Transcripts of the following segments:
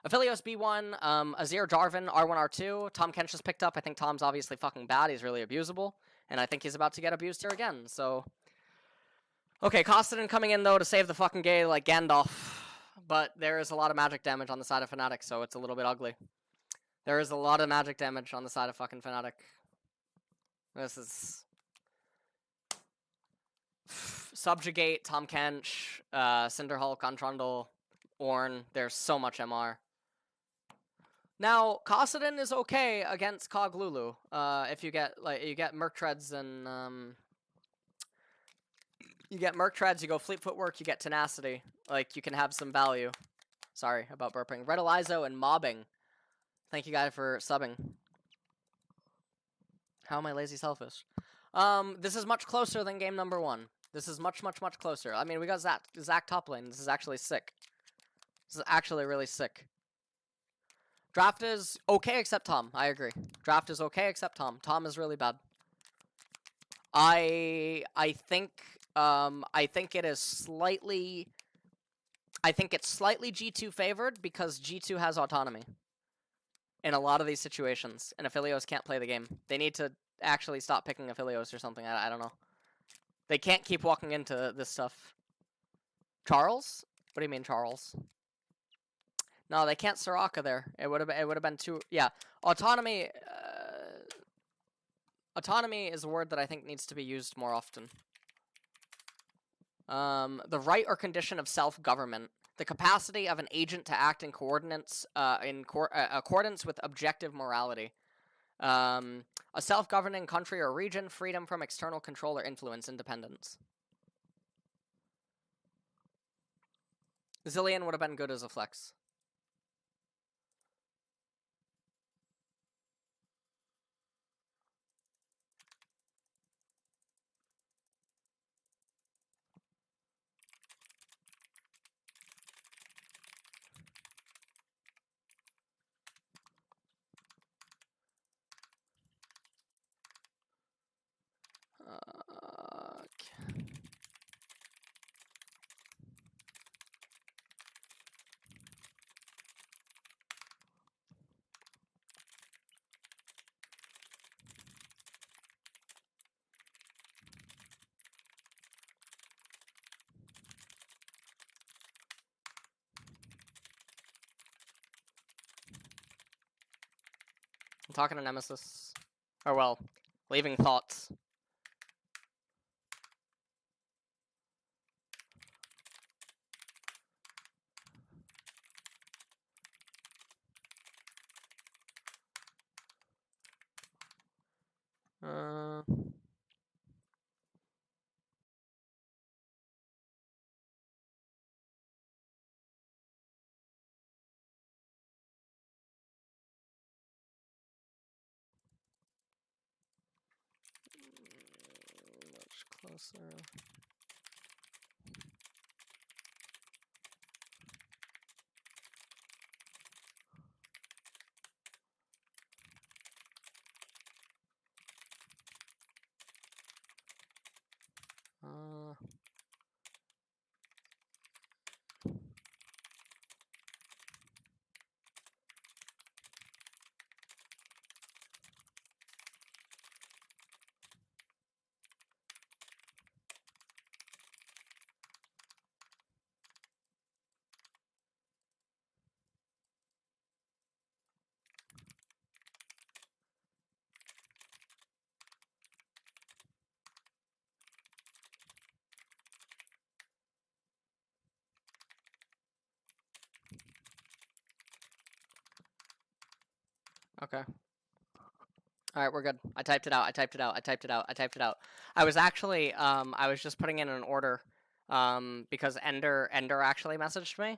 Aphelios B1, Azir Jarvan, R1, R2. Tom Kench just picked up. I think Tom's obviously fucking bad. He's really abusable. And I think he's about to get abused here again, so... Okay, Kostadin coming in, though, to save the fucking gay like Gandalf. But there is a lot of magic damage on the side of Fnatic, so it's a little bit ugly. There is a lot of magic damage on the side of fucking Fnatic. This is... Subjugate, Tom Kench, Cinderhulk, Untrundle, Ornn. There's so much MR. Now, Kostadin is okay against Cog Lulu. If you get Merc Treads and you get Merc Treads, you go Fleet Footwork, you get Tenacity. Like, you can have some value. Sorry about burping. Red Elizo and Mobbing. Thank you guys for subbing. How am I lazy selfish? This is much closer than game number 1. This is much, much, much closer. I mean, we got Zach top lane. This is actually sick. This is actually really sick. Draft is okay except Tom. I agree. Draft is okay except Tom. Tom is really bad. I think it is slightly... I think it's slightly G2 favored because G2 has autonomy in a lot of these situations, and Aphelios can't play the game. They need to actually stop picking Aphelios or something. I don't know. They can't keep walking into this stuff. Charles? What do you mean, Charles? No, they can't Soraka there. It would have been too... Yeah. Autonomy... autonomy is a word that I think needs to be used more often. The right or condition of self-government. The capacity of an agent to act in accordance with objective morality. A self-governing country or region, freedom from external control or influence, independence. Zillion would have been good as a flex. I'm talking to Nemesis. Or, well, leaving thoughts. Much closer. Okay. Alright, we're good. I typed it out. I was actually, I was just putting in an order, because Ender actually messaged me,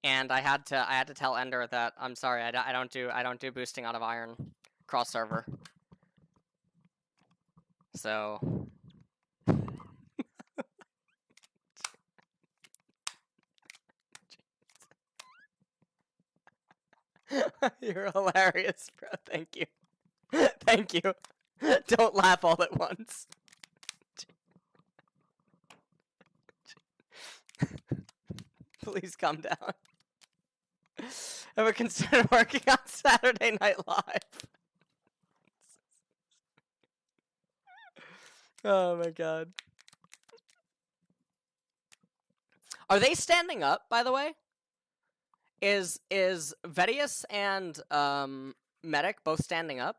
and I had to tell Ender that I'm sorry, I don't do boosting out of Iron cross server. So. You're hilarious, bro. Thank you. Thank you. Don't laugh all at once. Please calm down. I would consider working on Saturday Night Live. Oh my god. Are they standing up, by the way? Is Vedius and Medic both standing up?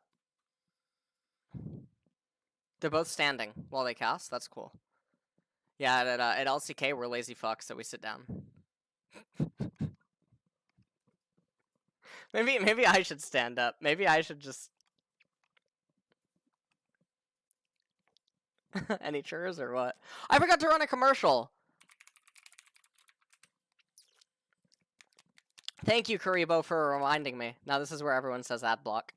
They're both standing while they cast? That's cool. Yeah, at LCK we're lazy fucks, so we sit down. Maybe I should stand up. Maybe I should just... Any churs or what? I forgot to run a commercial! Thank you, Karibo, for reminding me. Now this is where everyone says ad block.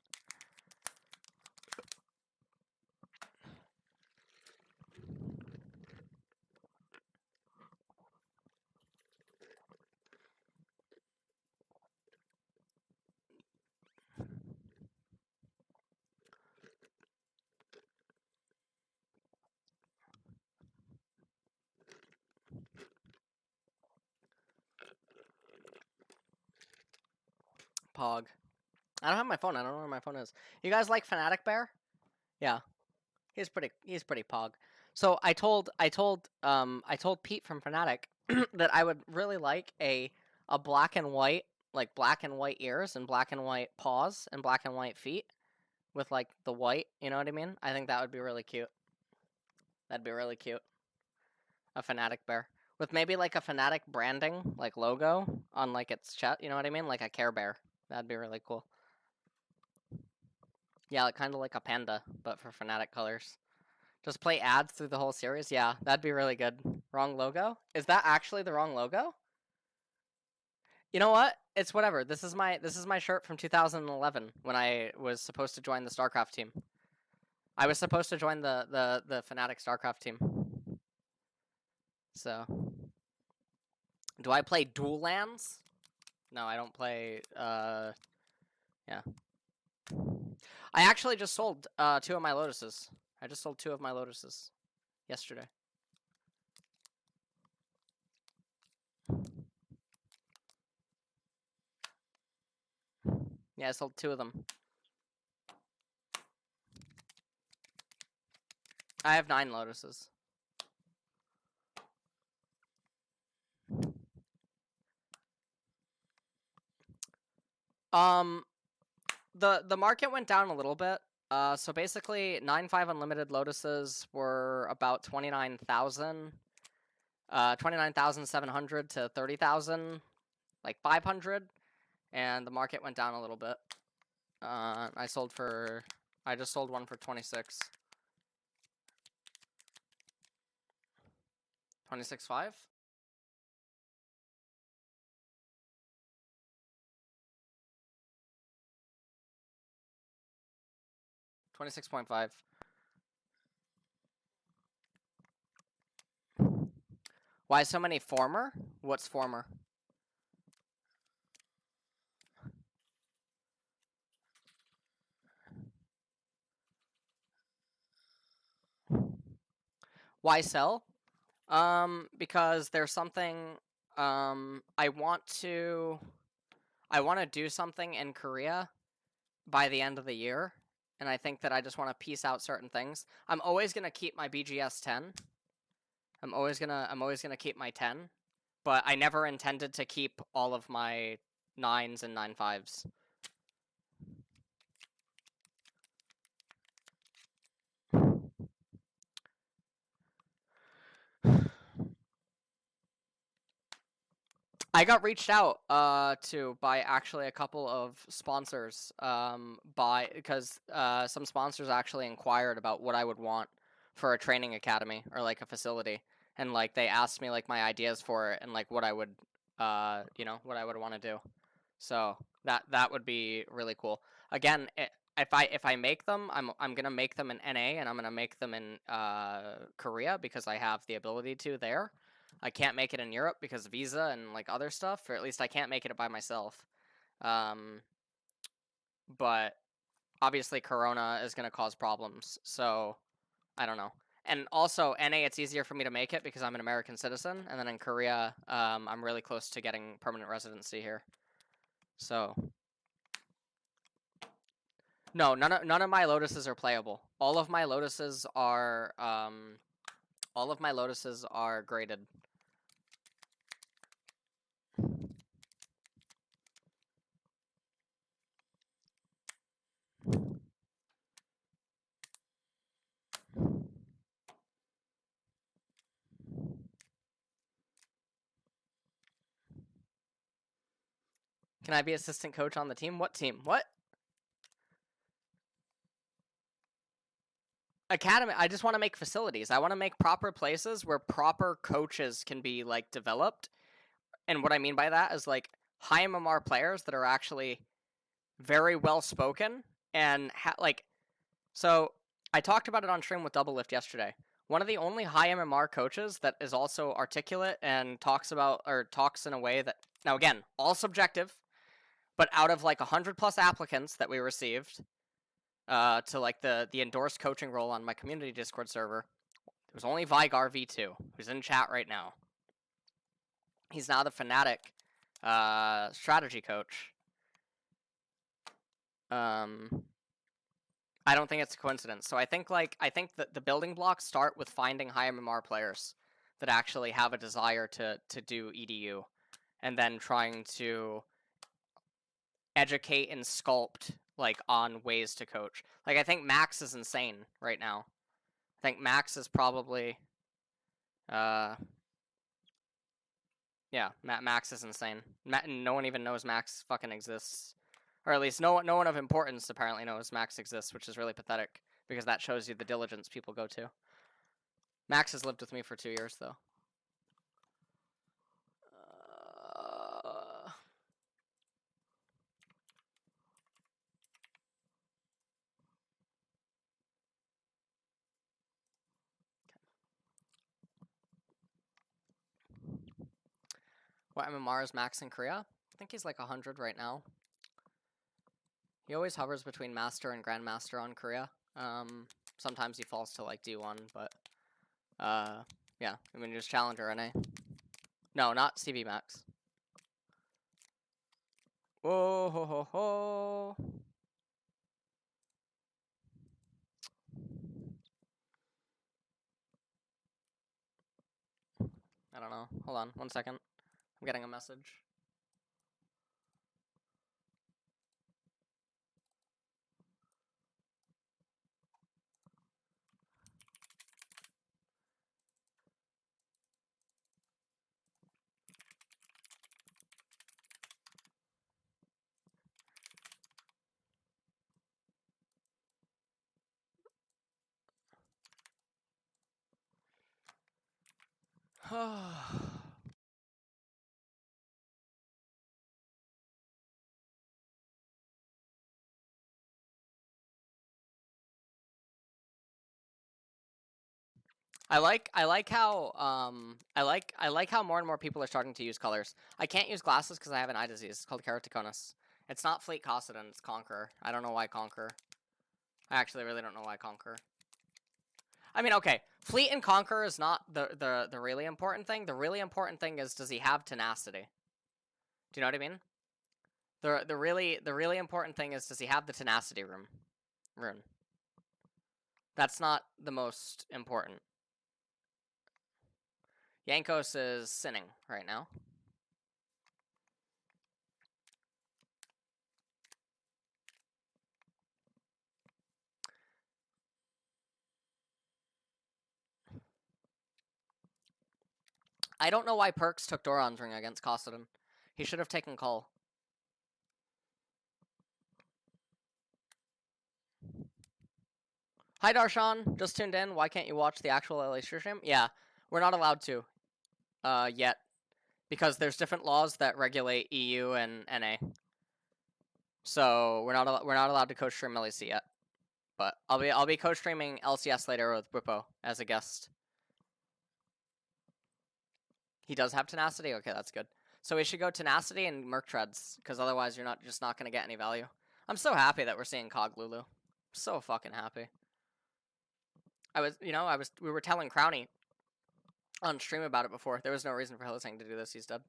Pog. I don't have my phone. I don't know where my phone is. You guys like Fnatic Bear? Yeah. He's pretty pog. So I told Pete from Fnatic that I would really like a black and white, like black and white ears and black and white paws and black and white feet with like the white, you know what I mean? I think that would be really cute. That'd be really cute. A Fnatic Bear. With maybe like a Fnatic branding, like logo on like its chest, you know what I mean? Like a Care Bear. That'd be really cool. Yeah, like, kind of like a panda, but for Fnatic colors. Just play ads through the whole series? Yeah, that'd be really good. Wrong logo? Is that actually the wrong logo? You know what? It's whatever. This is my shirt from 2011 when I was supposed to join the StarCraft team. I was supposed to join the Fnatic StarCraft team. So, do I play dual lands? No, I don't play yeah. I actually just sold 2 of my Lotuses. I just sold 2 of my Lotuses yesterday. Yeah, I sold 2 of them. I have 9 Lotuses. The market went down a little bit. So basically 9.5 unlimited Lotuses were about 29,000. 29,700 to 30,000, like 500, and the market went down a little bit. I just sold one for 26. 26.5? 26.5. Why so many former? What's former? Why sell? Because there's something I want to do something in Korea by the end of the year, and I think that I just want to piece out certain things. I'm always gonna keep my BGS 10. I'm always gonna keep my 10, but I never intended to keep all of my 9s and 9.5s. I got reached out to by actually a couple of sponsors because some sponsors actually inquired about what I would want for a training academy or like a facility, and like they asked me like my ideas for it and like what I would what I would want to do. So that would be really cool. Again, if I make them, I'm gonna make them in NA and I'm gonna make them in Korea because I have the ability to there. I can't make it in Europe because of visa and like other stuff, or at least I can't make it by myself. But obviously Corona is gonna cause problems, so I don't know. And also NA, it's easier for me to make it because I'm an American citizen, and then in Korea, I'm really close to getting permanent residency here. So no, none of my Lotuses are playable. All of my Lotuses are graded. Can I be assistant coach on the team? What team? What? Academy. I just want to make facilities. I want to make proper places where proper coaches can be like developed. And what I mean by that is like high MMR players that are actually very well spoken and like. So I talked about it on stream with Double Lift yesterday. One of the only high MMR coaches that is also articulate and talks in a way that, now again, all subjective, but out of like 100+ applicants that we received to like the endorsed coaching role on my community Discord server, there was only Vigar V2, who's in chat right now. He's now the Fnatic strategy coach. I don't think it's a coincidence. So I think that the building blocks start with finding high MMR players that actually have a desire to do EDU, and then trying to educate and sculpt like on ways to coach. Like I think Max is insane right now. I think Max is probably yeah, Max is insane. No one even knows Max fucking exists. Or at least no one of importance apparently knows Max exists, which is really pathetic because that shows you the diligence people go to. Max has lived with me for 2 years though. What MMR is Max in Korea? I think he's like 100 right now. He always hovers between Master and Grandmaster on Korea. Sometimes he falls to like D1, but yeah, I mean just Challenger NA. No, not CB Max. Whoa ho ho ho. I don't know. Hold on, 1 second. I'm getting a message. I like how more and more people are starting to use colors. I can't use glasses because I have an eye disease. It's called keratoconus. It's not Fleet Cossidon, it's Conqueror. I don't know why Conqueror. I actually really don't know why Conqueror. I mean, okay, Fleet and Conqueror is not the really important thing. The really important thing is, does he have tenacity? Do you know what I mean? The really important thing is, does he have the tenacity rune? That's not the most important. Yankos is sinning right now. I don't know why Perks took Doran's ring against Cossidon. He should have taken Cull. Hi Darshan, just tuned in. Why can't you watch the actual LEC stream? Yeah, we're not allowed to yet because there's different laws that regulate EU and NA. So we're not allowed to coach stream LEC yet. But I'll be coach streaming LCS later with Whippo as a guest. He does have tenacity? Okay, that's good. So we should go tenacity and Merc Treads, because otherwise you're not going to get any value. I'm so happy that we're seeing Cog Lulu. So fucking happy. We were telling Crowny on stream about it before. There was no reason for Hillsang to do this. He's dead.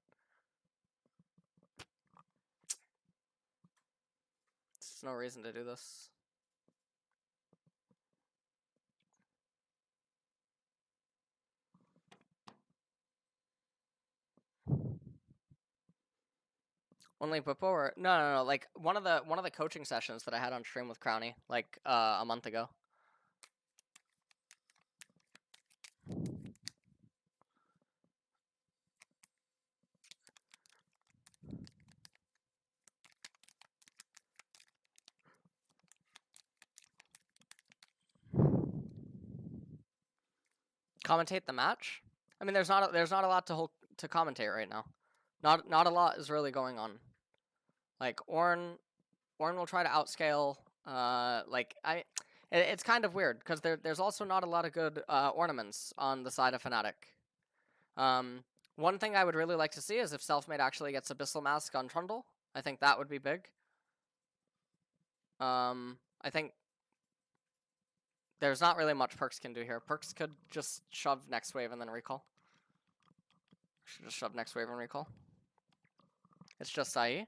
no reason to do this. Only before, no. Like one of the coaching sessions that I had on stream with Crowny, like a month ago. Commentate the match. I mean, there's not a lot to commentate right now. Not a lot is really going on. Like Ornn will try to outscale. It's kind of weird because there's also not a lot of good ornaments on the side of Fnatic. One thing I would really like to see is if Selfmade actually gets Abyssal Mask on Trundle. I think that would be big. I think there's not really much Perks can do here. Perks could just shove next wave and then recall. Should just shove next wave and recall. It's just IE.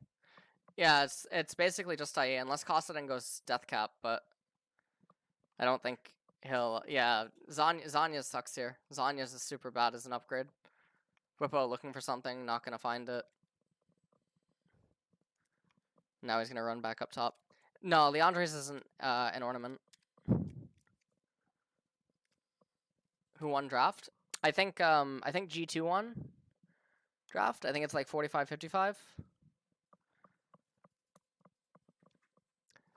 Yeah, it's basically just IE, unless Kostaden goes Death Cap, but I don't think he'll... Yeah, Zanya sucks here. Zanya's is super bad as an upgrade. Whippo looking for something, not gonna find it. Now he's gonna run back up top. No, Leandre's isn't an ornament. Who won draft? I think G2 won draft. I think it's like 45-55.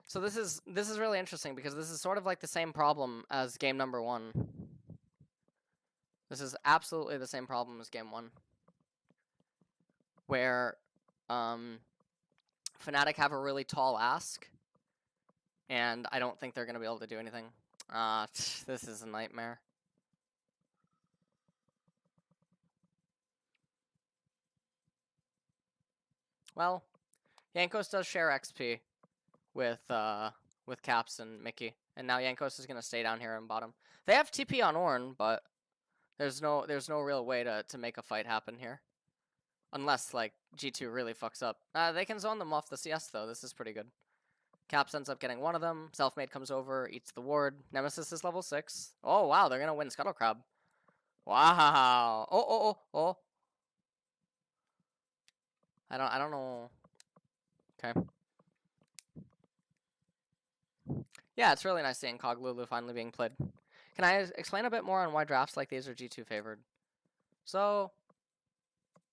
So this is really interesting because this is sort of like the same problem as game number 1. This is absolutely the same problem as game 1. Where Fnatic have a really tall ask. And I don't think they're going to be able to do anything. This is a nightmare. Well, Jankos does share XP with Caps and Mickey, and now Jankos is gonna stay down here in bottom. They have TP on Ornn, but there's no real way to make a fight happen here, unless like G2 really fucks up. They can zone them off the CS though. This is pretty good. Caps ends up getting one of them. Selfmade comes over, eats the ward. Nemesis is level 6. Oh wow, they're gonna win Scuttle Crab. Wow. Oh. I don't know. Okay. Yeah, it's really nice seeing Cog Lulu finally being played. Can I explain a bit more on why drafts like these are G2 favored? So,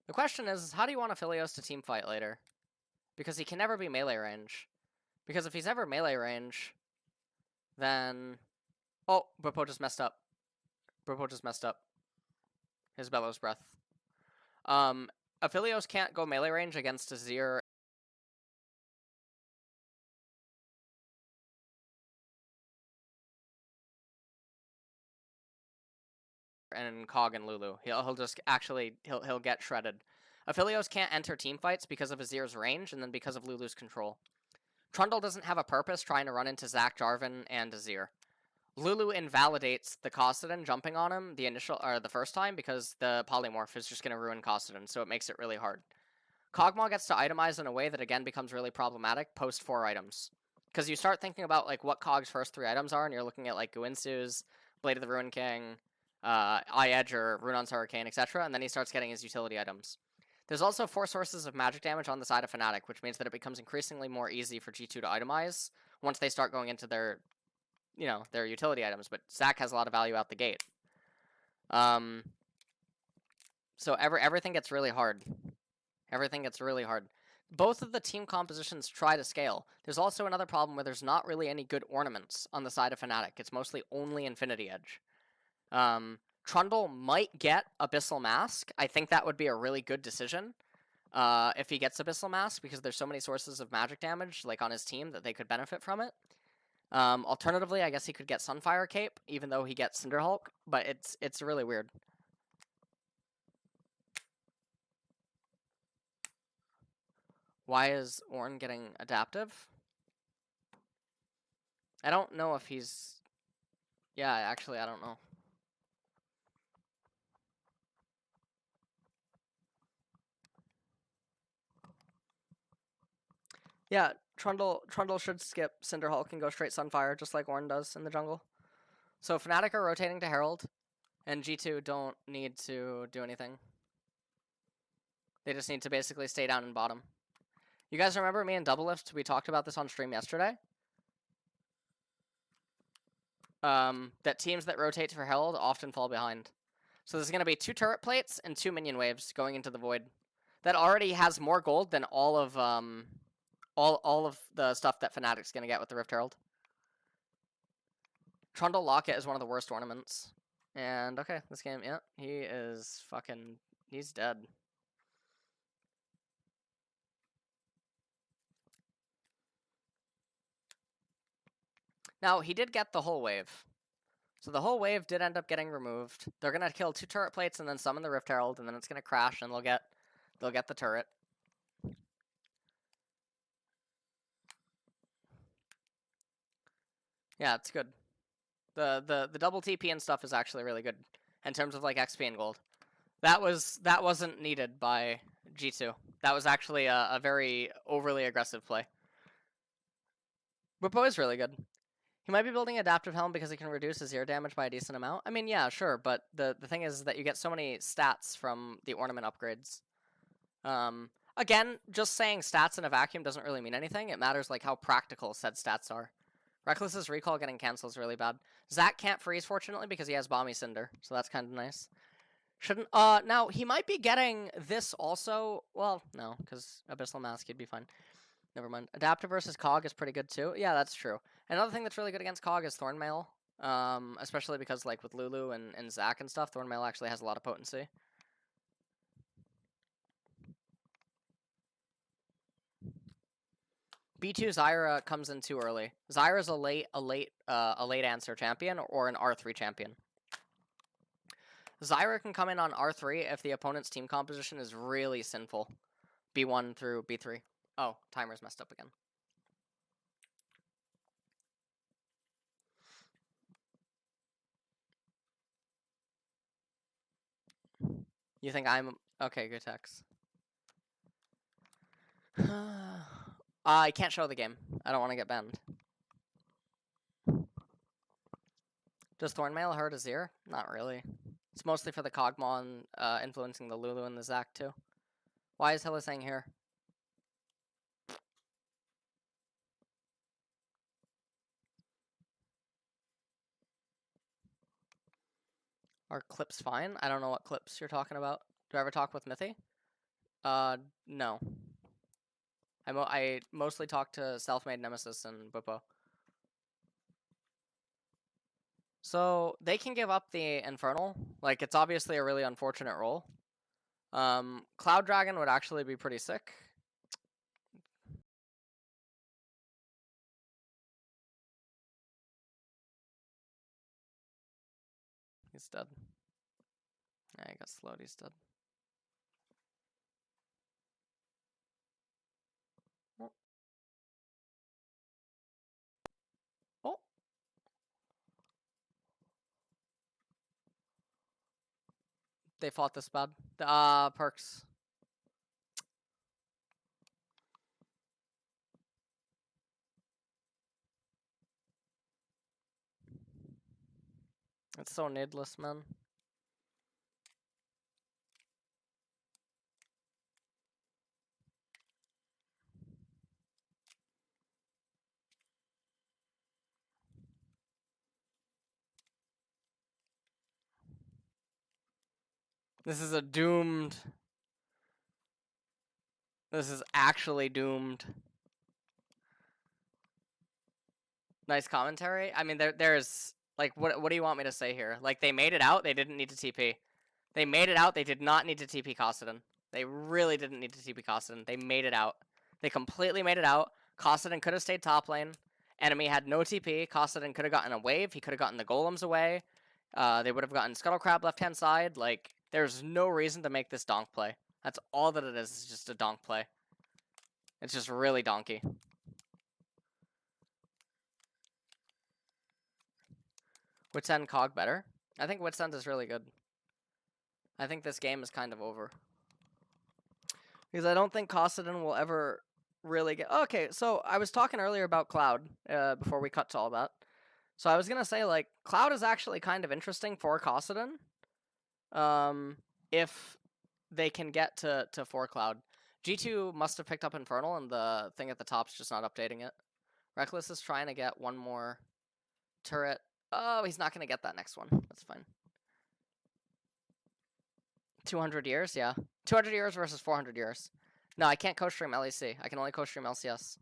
the question is, how do you want Aphelios to teamfight later? Because he can never be melee range. Because if he's ever melee range, then... Oh, Boppo just messed up. His Bellows Breath. Aphelios can't go melee range against Azir and Cog and Lulu. He'll just actually he'll get shredded. Aphelios can't enter team fights because of Azir's range and then because of Lulu's control. Trundle doesn't have a purpose trying to run into Zac, Jarvan, and Azir. Lulu invalidates the Kostaden jumping on him the first time because the polymorph is just going to ruin Kostaden, so it makes it really hard. Kog'Maw gets to itemize in a way that again becomes really problematic post 4 items. Because you start thinking about like what Cog's first 3 items are, and you're looking at like Guinsu's, Blade of the Ruin King, Eye Edge or Runon's Hurricane, etc., and then he starts getting his utility items. There's also 4 sources of magic damage on the side of Fnatic, which means that it becomes increasingly more easy for G2 to itemize once they start going into their utility items, but Zac has a lot of value out the gate. So everything gets really hard. Both of the team compositions try to scale. There's also another problem where there's not really any good ornaments on the side of Fnatic. It's mostly only Infinity Edge. Trundle might get Abyssal Mask. I think that would be a really good decision if he gets Abyssal Mask, because there's so many sources of magic damage like on his team that they could benefit from it. Alternatively, I guess he could get Sunfire Cape, even though he gets Cinderhulk, but it's really weird. Why is Ornn getting adaptive? I don't know if he's... Yeah, actually, I don't know. Yeah, Trundle should skip Cinder Hulk and go straight Sunfire, just like Ornn does in the jungle. So Fnatic are rotating to Herald, and G2 don't need to do anything. They just need to basically stay down in bottom. You guys remember me and Doublelift? We talked about this on stream yesterday. That teams that rotate for Herald often fall behind. So there's going to be 2 turret plates and 2 minion waves going into the void. That already has more gold than all of the stuff that Fnatic's going to get with the Rift Herald. Trundle Locket is one of the worst ornaments. And okay, this game, yeah, he's dead. Now, he did get the whole wave. So the whole wave did end up getting removed. They're going to kill 2 turret plates and then summon the Rift Herald, and then it's going to crash, and they'll get the turret. Yeah, it's good. The double TP and stuff is actually really good in terms of like XP and gold. That wasn't needed by G2. That was actually a very overly aggressive play. Bwipo is really good. He might be building Adaptive Helm because he can reduce his ear damage by a decent amount. I mean, yeah, sure, but the thing is that you get so many stats from the ornament upgrades. Again, just saying stats in a vacuum doesn't really mean anything. It matters like how practical said stats are. Reckless's recall getting cancelled is really bad. Zac can't freeze, fortunately, because he has Balmy Cinder, so that's kind of nice. Shouldn't, now, he might be getting this also. Well, no, because Abyssal Mask, he'd be fine. Never mind. Adaptive versus Cog is pretty good, too. Yeah, that's true. Another thing that's really good against Cog is Thornmail, especially because, like, with Lulu and Zac and stuff, Thornmail actually has a lot of potency. B2 Zyra comes in too early. Zyra's a late answer champion or an R3 champion. Zyra can come in on R3 if the opponent's team composition is really sinful. B1 through B3. Oh, timer's messed up again. You think I'm... Okay, good text. I can't show the game. I don't want to get banned. Does Thornmail hurt his ear? Not really. It's mostly for the Cogmon influencing the Lulu and the Zac too. Why is Hylissang here? Are clips fine? I don't know what clips you're talking about. Do I ever talk with Mythy? No. I mostly talk to Self-Made Nemesis and Bwipo. So they can give up the Infernal. Like, it's obviously a really unfortunate roll. Cloud Dragon would actually be pretty sick. He's dead. Yeah, I got slowed. He's dead. Oh. Oh. They fought this bad. Perks. It's so needless, man. This is a doomed... This is actually doomed. Nice commentary. I mean, there's... Like, what do you want me to say here? Like, they made it out. They didn't need to TP. They made it out. They did not need to TP Kassadin. They really didn't need to TP Kassadin. They made it out. They completely made it out. Kassadin could have stayed top lane. Enemy had no TP. Kassadin could have gotten a wave. He could have gotten the golems away. They would have gotten Scuttle Crab left-hand side. Like, there's no reason to make this donk play. That's all that it is just a donk play. It's just really donkey. Wits End Cog better? I think Wits End is really good. I think this game is kind of over. Because I don't think Kassadin will ever really get... Okay, so I was talking earlier about Cloud before we cut to all that. So I was going to say, like, Cloud is actually kind of interesting for Kossadin if they can get to 4 Cloud. G2 must have picked up Infernal, and the thing at the top's just not updating it. Reckless is trying to get one more turret. Oh, he's not going to get that next one. That's fine. 200 years? Yeah. 200 years versus 400 years. No, I can't co-stream LEC. I can only co-stream LCS.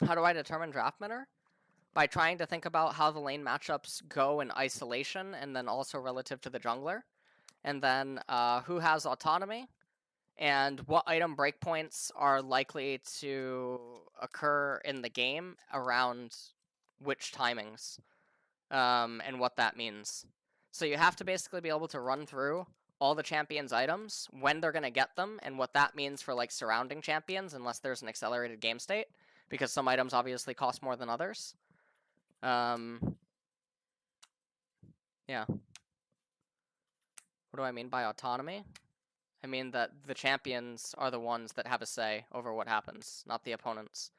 How do I determine draft winner? By trying to think about how the lane matchups go in isolation and then also relative to the jungler. And then who has autonomy and what item breakpoints are likely to occur in the game around which timings and what that means. So you have to basically be able to run through all the champions' items, when they're going to get them, and what that means for like surrounding champions unless there's an accelerated game state, because some items obviously cost more than others. Yeah. What do I mean by autonomy? I mean that the champions are the ones that have a say over what happens, not the opponents.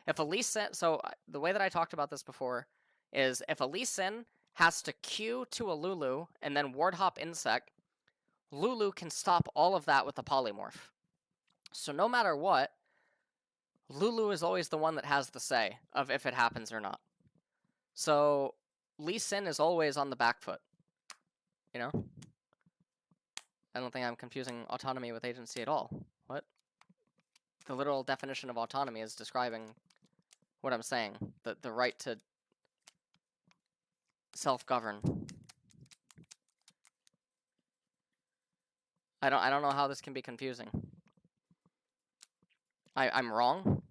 If a Lee Sin... So the way that I talked about this before is if a Lee Sin has to Q to a Lulu and then ward hop insec, Lulu can stop all of that with a polymorph. So no matter what, Lulu is always the one that has the say of if it happens or not. So Lee Sin is always on the back foot. You know? I don't think I'm confusing autonomy with agency at all. What? The literal definition of autonomy is describing what I'm saying. The right to self-govern. I don't know how this can be confusing. I'm wrong.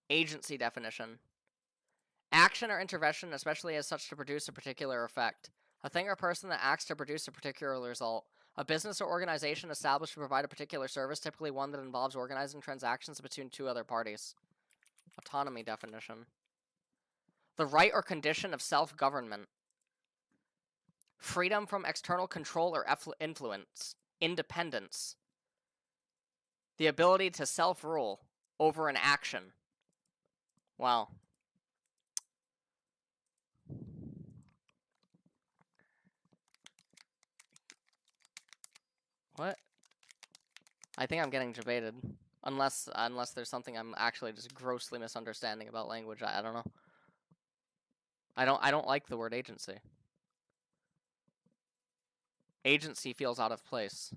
Agency definition. Action or intervention, especially as such to produce a particular effect. A thing or person that acts to produce a particular result. A business or organization established to provide a particular service, typically one that involves organizing transactions between 2 other parties. Autonomy definition. The right or condition of self-government. Freedom from external control or influence. Independence. The ability to self-rule over an action. Wow. What? I think I'm getting debated. Unless there's something I'm actually just grossly misunderstanding about language. I don't know. I don't like the word agency. Agency feels out of place.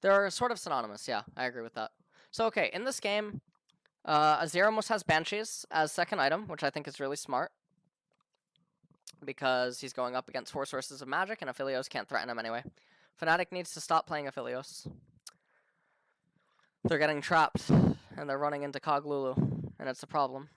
They're sort of synonymous, yeah, I agree with that. So, okay, in this game, Azir almost has Banshees as second item, which I think is really smart. Because he's going up against 4 sources of magic, and Aphelios can't threaten him anyway. Fnatic needs to stop playing Aphelios. They're getting trapped, and they're running into Cog Lulu, and it's a problem.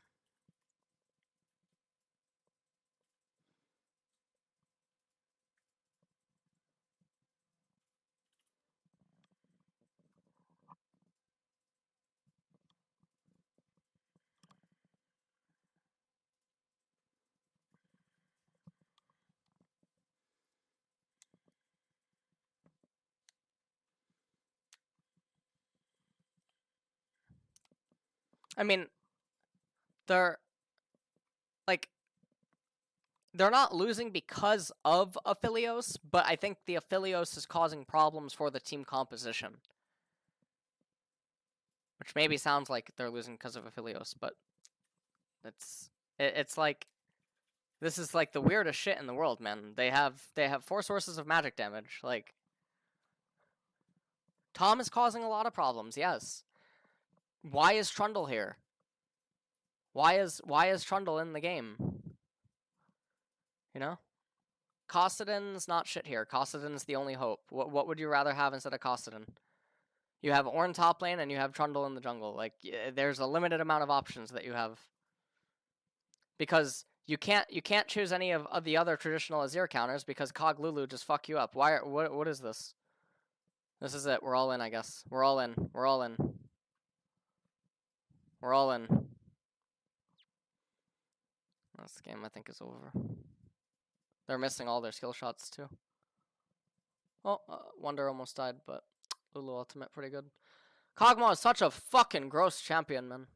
I mean, they're not losing because of Aphelios, but I think the Aphelios is causing problems for the team composition. Which maybe sounds like they're losing because of Aphelios, but it's like, this is like the weirdest shit in the world, man. They have 4 sources of magic damage. Like, Tom is causing a lot of problems, yes. Why is Trundle here? Why is Trundle in the game? You know? Kostadin's not shit here. Kostadin's the only hope. What would you rather have instead of Kostadin? You have Ornn top lane and you have Trundle in the jungle. Like, there's a limited amount of options that you have. Because you can't choose any of the other traditional Azir counters because Cog Lulu just fuck you up. What is this? This is it. We're all in, I guess. We're all in. We're all in. We're all in. This game, I think, is over. They're missing all their skill shots, too. Oh, Wonder almost died, but Lulu ultimate pretty good. Kog'Maw is such a fucking gross champion, man.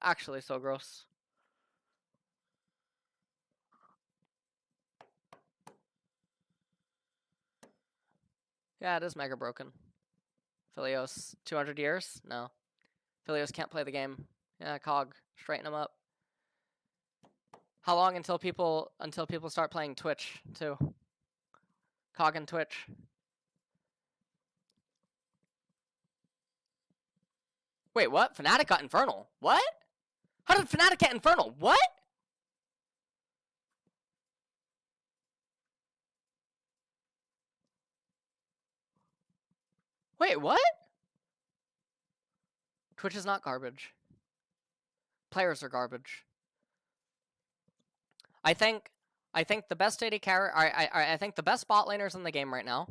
Actually so gross. Yeah, it is mega broken. Philios, 200 years? No. Philios can't play the game. Yeah, Cog, straighten him up. How long until people start playing Twitch, too? Cog and Twitch. Wait, what? Fnatic got Infernal. What? How did Fnatic get Infernal? What? Wait, what? Twitch is not garbage. Players are garbage. I think the best AD carry. I think the best bot laners in the game right now.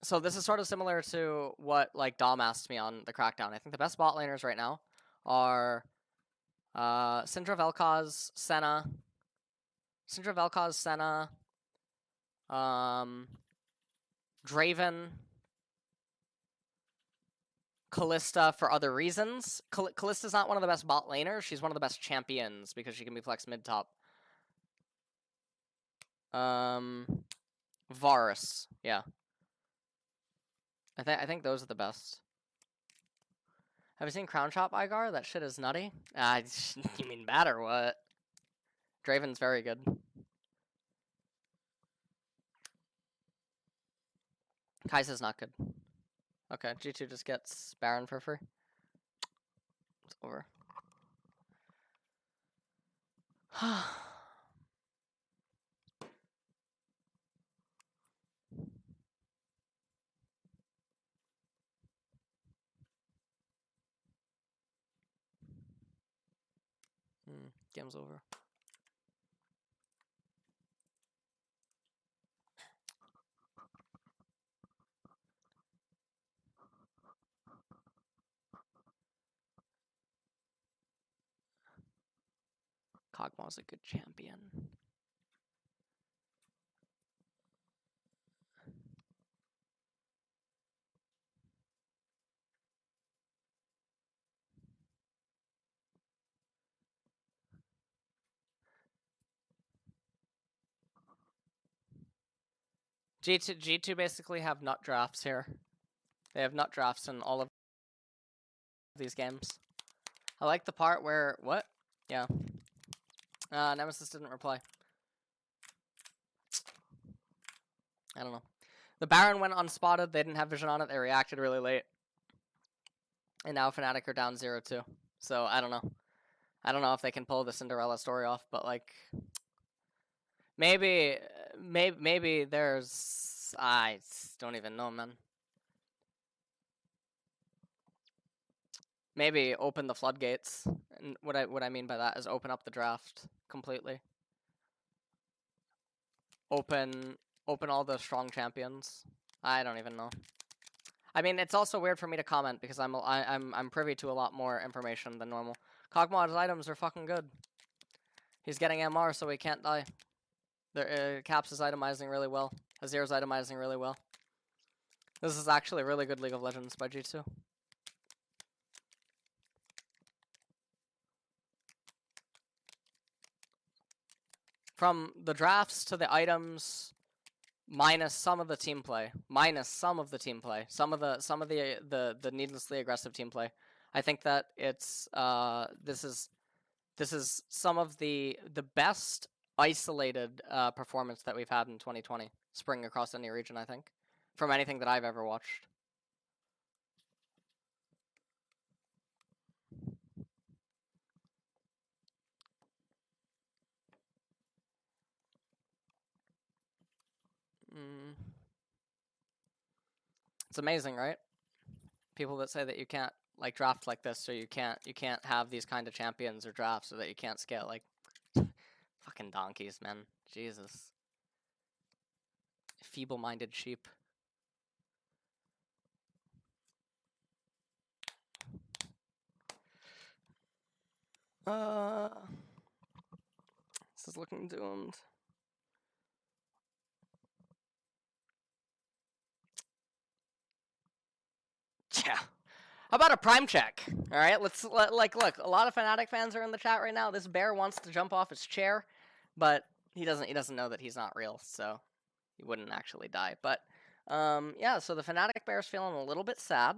So this is sort of similar to what like Dom asked me on the Crackdown. I think the best bot laners right now are Syndra, Vel'Koz, Senna. Syndra, Vel'Koz, Senna. Draven. Kalista for other reasons. Kalista's not one of the best bot laners. She's one of the best champions because she can be flexed mid-top. Varus. Yeah. I think those are the best. Have you seen Crown Chop Igar? That shit is nutty. You mean bad or what? Draven's very good. Kai'Sa's not good. Okay, G2 just gets Baron for free. It's over. Game's over. Kog'Maw's a good champion. G2 basically have nut drafts here. They have nut drafts in all of these games. I like the part where what? Yeah. Nemesis didn't reply. I don't know. The Baron went unspotted. They didn't have vision on it. They reacted really late. And now Fnatic are down 0-2. So I don't know. I don't know if they can pull the Cinderella story off, but like maybe there's I don't even know, man. Maybe open the floodgates. And what I mean by that is open up the draft completely. Open all the strong champions. I don't even know. I mean, it's also weird for me to comment because I'm privy to a lot more information than normal. Kog'Maw's items are fucking good. He's getting MR, so he can't die. Caps is itemizing really well. Azir's itemizing really well. This is actually really good League of Legends by G2. From the drafts to the items, minus some of the team play, some of the needlessly aggressive team play. I think that it's this is some of the best isolated performance that we've had in 2020 spring across any region, I think, from anything that I've ever watched. It's amazing, right? People that say that you can't like draft like this, so you can't have these kind of champions or drafts, so that you can't scale. Like, fucking donkeys, man. Jesus. Feeble-minded sheep. This is looking doomed. Yeah. How about a prime check? All right, look. A lot of Fnatic fans are in the chat right now. This bear wants to jump off his chair, but he doesn't know that he's not real, so he wouldn't actually die. But yeah, so the Fnatic bear's feeling a little bit sad.